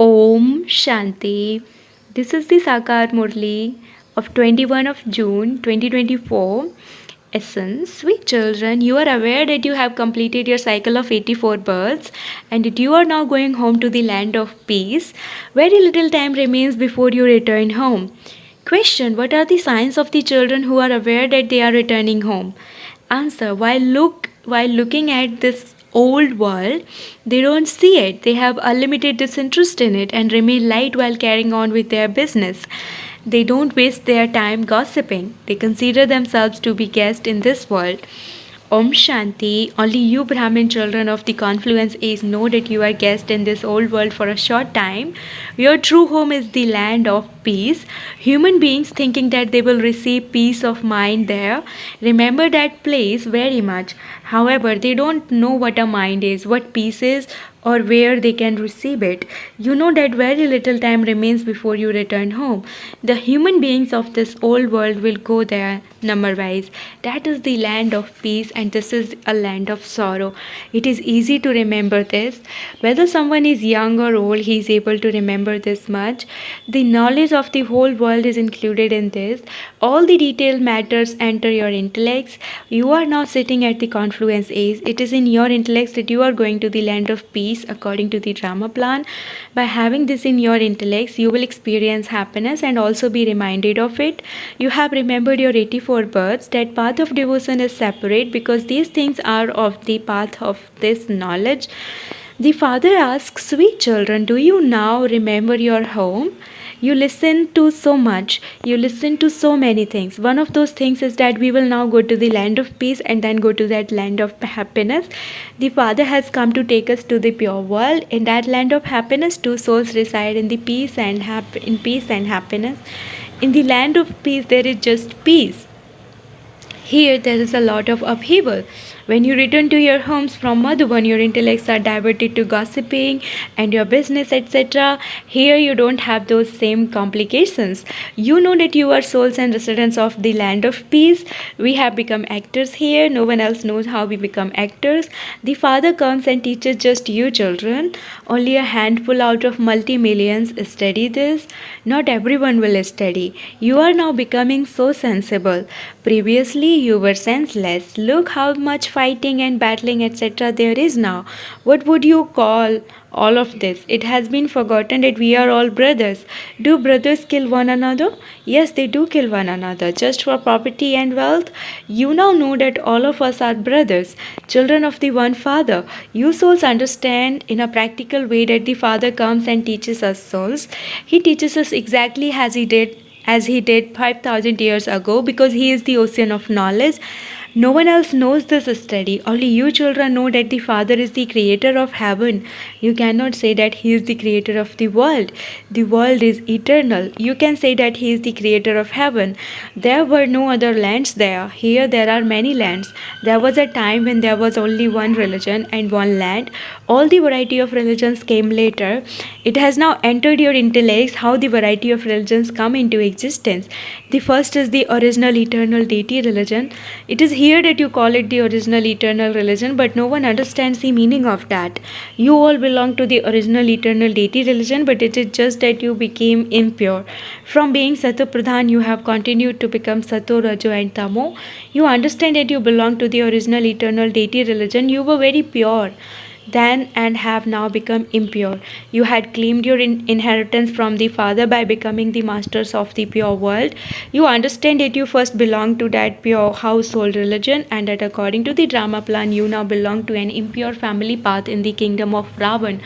Om Shanti. This is the Sakar Murli of 21 of June 2024. Essence, sweet children, you are aware that you have completed your cycle of 84 births and that you are now going home to the land of peace. Very little time remains before you return home. Question: what are the signs of the children who are aware that they are returning home? Answer: while looking at this old world, they don't see it. They have unlimited disinterest in it and remain light while carrying on with their business. They don't waste their time gossiping. They consider themselves to be guests in this world. Om Shanti. Only you Brahmin children of the confluence age know that you are guests in this old world for a short time. Your true home is the land of peace. Human beings thinking that they will receive peace of mind there remember that place very much. However, they don't know what a mind is, what peace is, or where they can receive it. You know that very little time remains before you return home. The human beings of this old world will go there number wise. That is the land of peace and this is a land of sorrow. It is easy to remember this. Whether someone is young or old, he is able to remember this much. The knowledge of the whole world is included in this. All the detailed matters enter your intellects. You are now sitting at the confluence age. It is in your intellects that you are going to the land of peace according to the drama plan. By having this in your intellects, you will experience happiness and also be reminded of it. You have remembered your 84 births. That path of devotion is separate because these things are of the path of this knowledge. The father asks, sweet children, do you now remember your home? You listen to so much. You listen to so many things. One of those things is that we will now go to the land of peace and then go to that land of happiness. The Father has come to take us to the pure world. In that land of happiness, two souls reside in the peace and in peace and happiness. In the land of peace, there is just peace. Here there is a lot of upheaval. When you return to your homes from Madhuban, your intellects are diverted to gossiping and your business, etc. Here you don't have those same complications. You know that you are souls and residents of the land of peace. We have become actors here. No one else knows how we become actors. The Father comes and teaches just you children. Only a handful out of multi-millions study this. Not everyone will study. You are now becoming so sensible. Previously you were senseless. Look how much fighting and battling, etc. there is now. What would you call all of this? It has been forgotten that we are all brothers. Do brothers kill one another? Yes, they do kill one another just for property and wealth. You now know that all of us are brothers, children of the one Father. You souls understand in a practical way that the Father comes and teaches us souls. He teaches us exactly as he did 5,000 years ago because he is the ocean of knowledge. No one else knows this study. Only you children know that the Father is the creator of heaven. You cannot say that he is the creator of the world. The world is eternal. You can say that he is the creator of heaven. There were no other lands there. Here there are many lands. There was a time when there was only one religion and one land. All the variety of religions came later. It has now entered your intellects how the variety of religions come into existence. The first is the original eternal deity religion. It is here that you call it the original eternal religion, but no one understands the meaning of that. You all belong to the original eternal deity religion, but it is just that you became impure. From being Sato Pradhan, you have continued to become Sato, Rajo and Tamo. You understand that you belong to the original eternal deity religion. You were very pure then and have now become impure. You had claimed your inheritance from the Father by becoming the masters of the pure world. You understand that you first belonged to that pure household religion and that according to the drama plan you now belong to an impure family path in the kingdom of Ravan.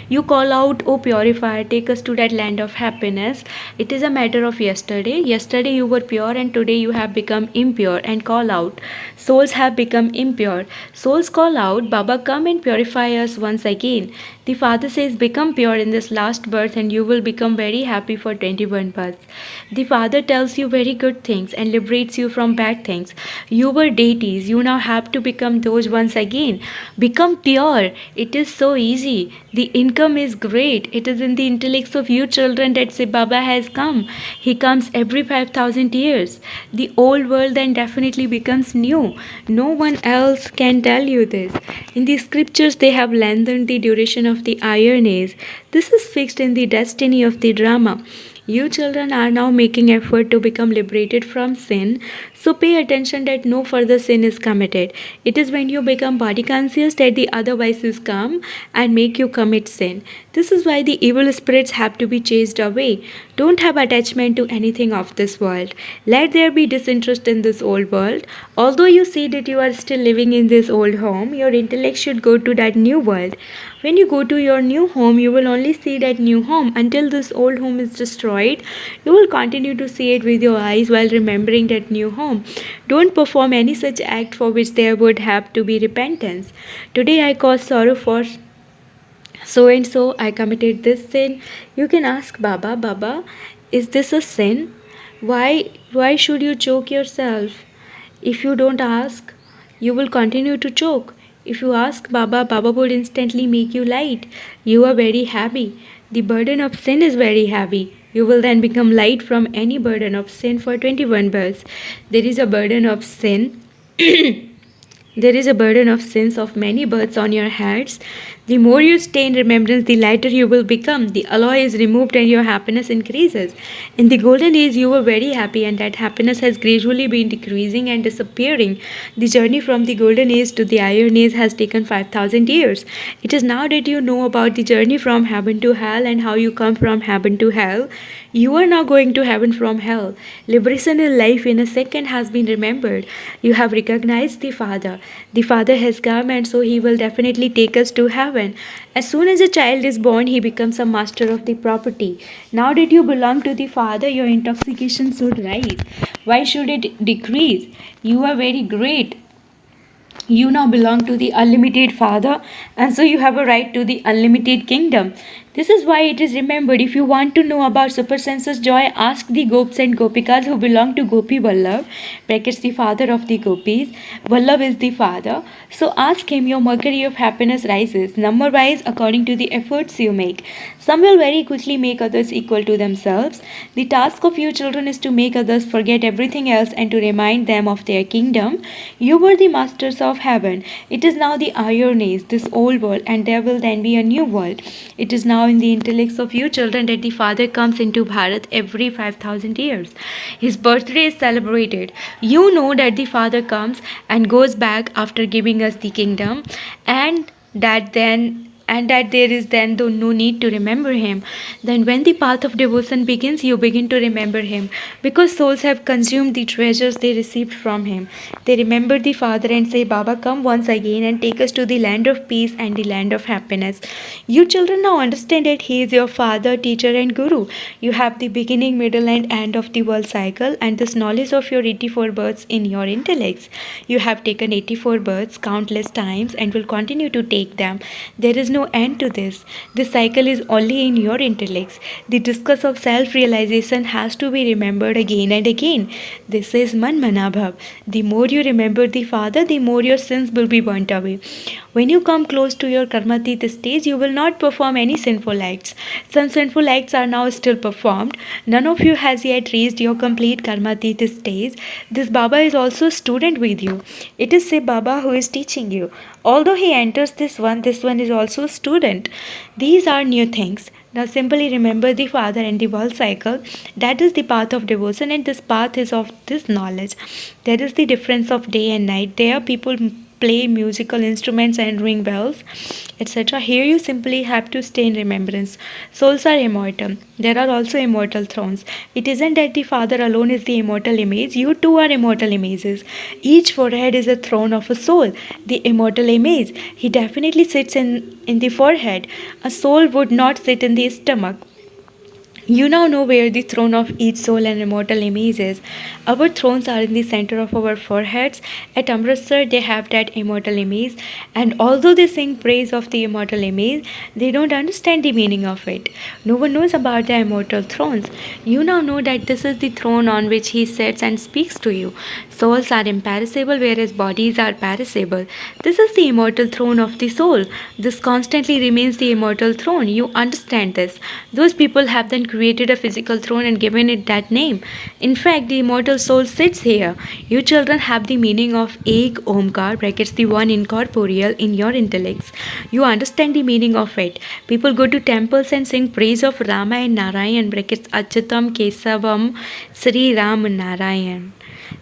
You call out, O purifier, take us to that land of happiness. It is a matter of yesterday. Yesterday you were pure and today you have become impure and call out. Souls have become impure. Souls call out, Baba, come and purify us once again. The Father says, become pure in this last birth and you will become very happy for 21 births. The Father tells you very good things and liberates you from bad things. You were deities. You now have to become those once again. Become pure. It is so easy. The income is great. It is in the intellects of you children that say Baba has come. He comes every 5,000 years. The old world then definitely becomes new. No one else can tell you this. In the scriptures they have lengthened the duration of of the iron age. This is fixed in the destiny of the drama. You children are now making effort to become liberated from sin, so pay attention that no further sin is committed. It is when you become body conscious that the other vices come and make you commit sin. This is why the evil spirits have to be chased away. Don't have attachment to anything of this world. Let there be disinterest in this old world. Although you see that you are still living in this old home, your intellect should go to that new world. When you go to your new home, you will only see that new home. Until this old home is destroyed, you will continue to see it with your eyes while remembering that new home. Don't perform any such act for which there would have to be repentance. Today I cause sorrow for so and so, I committed this sin. You can ask Baba, Baba, is this a sin? Why should you choke yourself? If you don't ask, you will continue to choke. If you ask Baba, Baba would instantly make you light. You are very happy. The burden of sin is very heavy. You will then become light from any burden of sin for 21 births. There is a burden of sin. There is a burden of sins of many births on your heads. The more you stay in remembrance, the lighter you will become. The alloy is removed and your happiness increases. In the golden age, you were very happy, and that happiness has gradually been decreasing and disappearing. The journey from the golden age to the iron age has taken 5,000 years. It is now that you know about the journey from heaven to hell and how you come from heaven to hell. You are now going to heaven from hell. Liberation in life in a second has been remembered. You have recognized the Father. The Father has come, and so He will definitely take us to heaven. As soon as a child is born, he becomes a master of the property. Now that you belong to the Father, your intoxication should rise. Why should it decrease? You are very great. You now belong to the unlimited Father, and so you have a right to the unlimited kingdom. This is why it is remembered. If you want to know about super senses joy, ask the Gops and Gopikas who belong to Gopi Vallabh, brackets the father of the Gopis. Vallabh is the father. So ask him, your mercury of happiness rises, number wise according to the efforts you make. Some will very quickly make others equal to themselves. The task of you children is to make others forget everything else and to remind them of their kingdom. You were the masters of heaven. It is now the iron age, this old world, and there will then be a new world. It is now in the intellects of you children that the Father comes into Bharat every 5,000 years. His birthday is celebrated. You know that the Father comes and goes back after giving us the kingdom, and that there is then no need to remember him. Then when the path of devotion begins, you begin to remember him, because souls have consumed the treasures they received from him. They remember the Father and say, Baba, come once again and take us to the land of peace and the land of happiness. You children now understand that he is your Father, teacher and Guru. You have the beginning, middle and end of the world cycle, and this knowledge of your 84 births in your intellects. You have taken 84 births countless times and will continue to take them. There is no end to this. This cycle is only in your intellects. The discourse of self-realization has to be remembered again and again. This is Man Manabhav. The more you remember the Father, the more your sins will be burnt away. When you come close to your Karmatit stage, you will not perform any sinful acts. Some sinful acts are now still performed. None of you has yet reached your complete Karmatit stage. This Baba is also a student with you. It is Sai Baba who is teaching you. Although he enters this one is also a student. These are new things. Now simply remember the Father and the world cycle. That is the path of devotion, and this path is of this knowledge. That is the difference of day and night. There people play musical instruments and ring bells, etc. Here you simply have to stay in remembrance. Souls are immortal. There are also immortal thrones. It isn't that the Father alone is the immortal image. You too are immortal images. Each forehead is a throne of a soul. The immortal image, he definitely sits in the forehead. A soul would not sit in the stomach. You now know where the throne of each soul and immortal image is. Our thrones are in the center of our foreheads. At Amritsar, they have that immortal image, and although they sing praise of the immortal image, they don't understand the meaning of it. No one knows about the immortal thrones. You now know that this is the throne on which he sits and speaks to you. Souls are imperishable, whereas bodies are perishable. This is the immortal throne of the soul. This constantly remains the immortal throne. You understand this. Those people have then created a physical throne and given it that name. In fact, the immortal soul sits here. You children have the meaning of Ek Omkar, brackets the one incorporeal, in your intellects. You understand the meaning of it. People go to temples and sing praise of Rama and Narayan, brackets Achyutam Kesavam Sri Ram Narayan.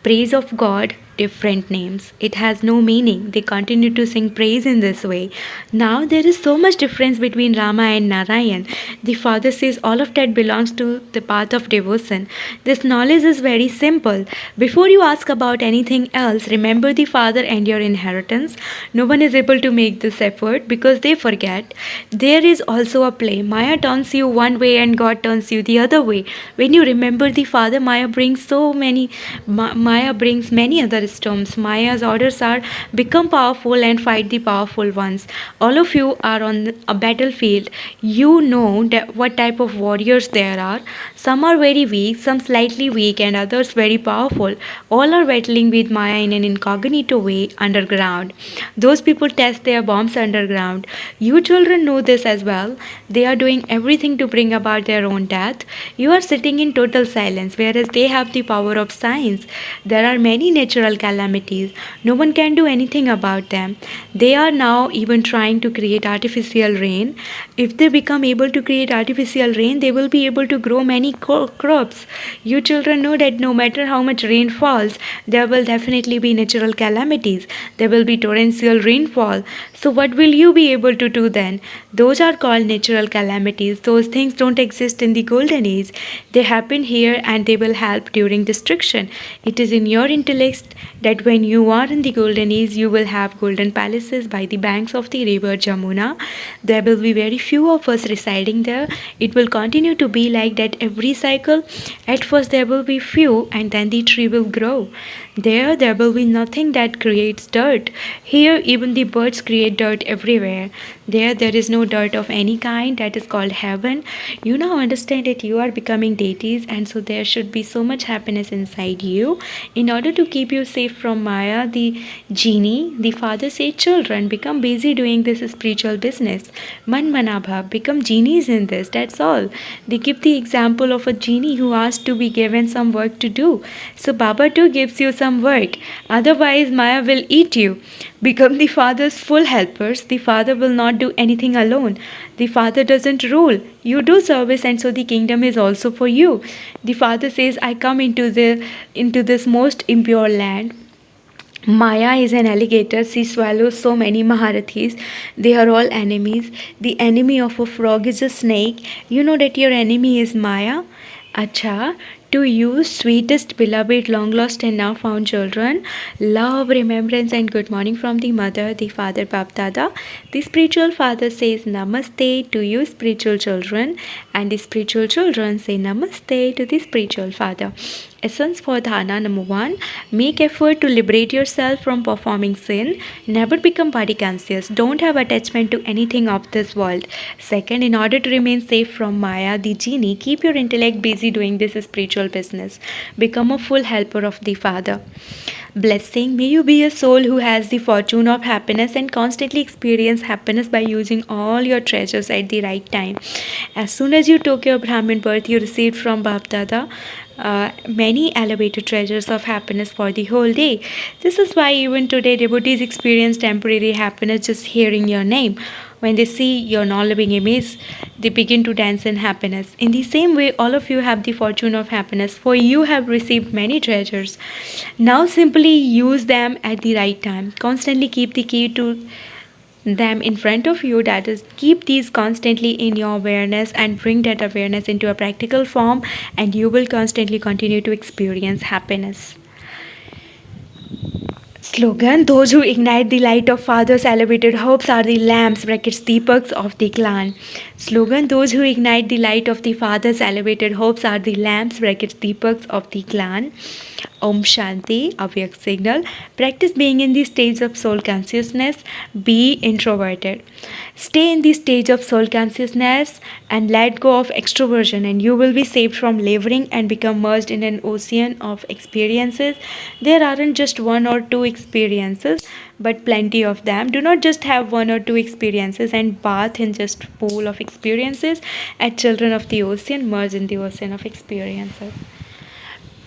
Praise of God, different names. It has no meaning. They continue to sing praise in this way. Now there is so much difference between Rama and Narayan. The father says all of that belongs to the path of devotion. This knowledge is very simple. Before you ask about anything else, remember the father and your inheritance. No one is able to make this effort because they forget. There is also a play. Maya turns you one way and God turns you the other way. When you remember the father, Maya brings Maya brings many other storms. Maya's orders are become powerful and fight the powerful ones. All of you are on a battlefield. You know what type of warriors there are. Some are very weak, some slightly weak, and others very powerful. All are battling with Maya in an incognito way underground. Those people test their bombs underground. You children know this as well. They are doing everything to bring about their own death. You are sitting in total silence, whereas they have the power of science. There are many natural calamities. No one can do anything about them. They are now even trying to create artificial rain. If they become able to create artificial rain, they will be able to grow many crops. You children know that no matter how much rain falls, there will definitely be natural calamities. There will be torrential rainfall. So what will you be able to do then? Those are called natural calamities. Those things don't exist in the golden age. They happen here and they will help during destruction. It is in your intellect that when you are in the golden age, you will have golden palaces by the banks of the river Jamuna. There will be very few of us residing there. It will continue to be like that every cycle. At first there will be few and then the tree will grow. There will be nothing that creates dirt. Here even the birds create dirt everywhere. There is no dirt of any kind. That is called heaven. You now understand that you are becoming deities, and so there should be so much happiness inside you. In order to keep you safe from Maya, the genie, the father said, children, become busy doing this spiritual business. Man manabha, become genies in this, that's all. They give the example of a genie who asked to be given some work to do. So Baba too gives you some work. Otherwise Maya will eat you. Become the father's full helpers. The father will not do anything alone. The father doesn't rule. You do service, and so the kingdom is also for you. The father says, I come into this most impure land. Maya is an alligator. She swallows so many Maharathis. They are all enemies. The enemy of a frog is a snake. You know that your enemy is Maya. Acha, to you, sweetest, beloved, long lost and now found children, love, remembrance, and good morning from the mother, the father, Bap Dada. The spiritual father says Namaste to you, spiritual children, and the spiritual children say Namaste to the spiritual father. Essence for dharana number 1, make effort to liberate yourself from performing sin. Never become body conscious. Don't have attachment to anything of this world. Second, in order to remain safe from Maya, the genie, keep your intellect busy doing this spiritual business. Become a full helper of the Father. Blessing, may you be a soul who has the fortune of happiness and constantly experience happiness by using all your treasures at the right time. As soon as you took your Brahmin birth, you received from Bap Dada many elevated treasures of happiness for the whole day. This is why even today devotees experience temporary happiness just hearing your name. When they see your non-living image, they begin to dance in happiness. In the same way, all of you have the fortune of happiness, for you have received many treasures. Now simply use them at the right time. Constantly keep the key to them in front of you, that is, keep these constantly in your awareness and bring that awareness into a practical form, and you will constantly continue to experience happiness. Slogan, those who ignite the light of Father's elevated hopes are the lamps, brackets Deepaks of the clan. Slogan, those who ignite the light of the Father's elevated hopes are the lamps, brackets Deepaks of the clan. Om Shanti, Avyak signal. Practice being in the stage of soul consciousness. Be introverted. Stay in the stage of soul consciousness and let go of extroversion, and you will be saved from laboring and become merged in an ocean of experiences. There aren't just one or two experiences, but plenty of them. Do not just have one or two experiences and bath in just pool of experiences. As children of the ocean, merge in the ocean of experiences.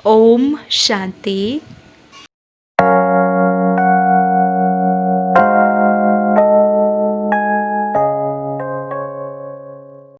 Om Shanti.